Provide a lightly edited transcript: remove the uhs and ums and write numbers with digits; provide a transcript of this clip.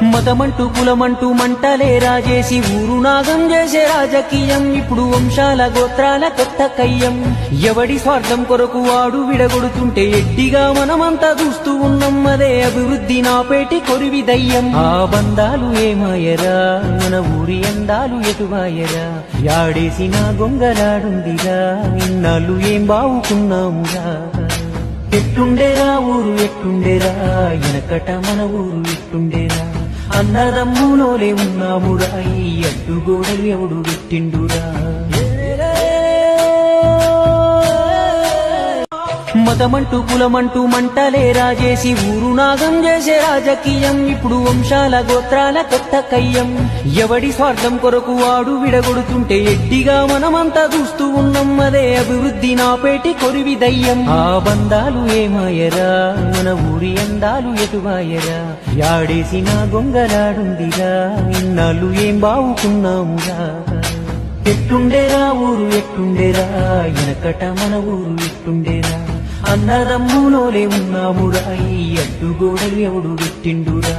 మతమంటూ కులమంటూ మంటలే రాజేసి ఊరు నాగం చేసే రాజకీయం ఇప్పుడు వంశాల గోత్రాల కొత్త కయ్యం ఎవడి స్వార్థం కొరకు వాడు విడగొడుతుంటే ఎడ్డిగా మనమంతా చూస్తూ ఉన్నాం అదే అభివృద్ధి నాపేటి కొరివి దయ్యం ఆ బంధాలు ఏమాయరా మన ఊరి అందాలు ఎటువాయరా యాడేసిన గొంగలాడుందిరా ఇన్నాళ్ళు ఏం బావుకున్నామురా ఎట్టుండేరా ఊరు ఎట్టుండేరా ఎనకట మన ఊరు ఎట్టుండేరా అన్నదమ్ములోనే ఉన్నామురా ఈ అడ్డుగోడలు ఎవడు పెట్టిండురా మతమంటూ కులమంటూ మంటలే రాజేసి ఊరు నాగం చేసే రాజకీయం ఇప్పుడు వంశాల గోత్రాల కొత్త కయ్యం ఎవడి స్వార్థం కొరకు వాడు విడగొడుతుంటే ఎడ్డిగా మనమంతా చూస్తూ ఉన్నాం అదే అభివృద్ధి నాపేటి కొరివి దయ్యం ఆ బంధాలు ఏమాయరా మన ఊరి అందాలు ఎటువాయరా యాడేసిన గొంగలాడుందిరా ఇన్నాళ్ళు ఏం బావుకున్నామురా ఎట్టుండేరా ఊరు ఎట్టుండేరా ఎనకట మన ఊరు ఎట్టుండేరా అన్నదమ్ములోనే ఉన్నామురా ఈ అడ్డుగోడలు ఎవడు పెట్టిండురా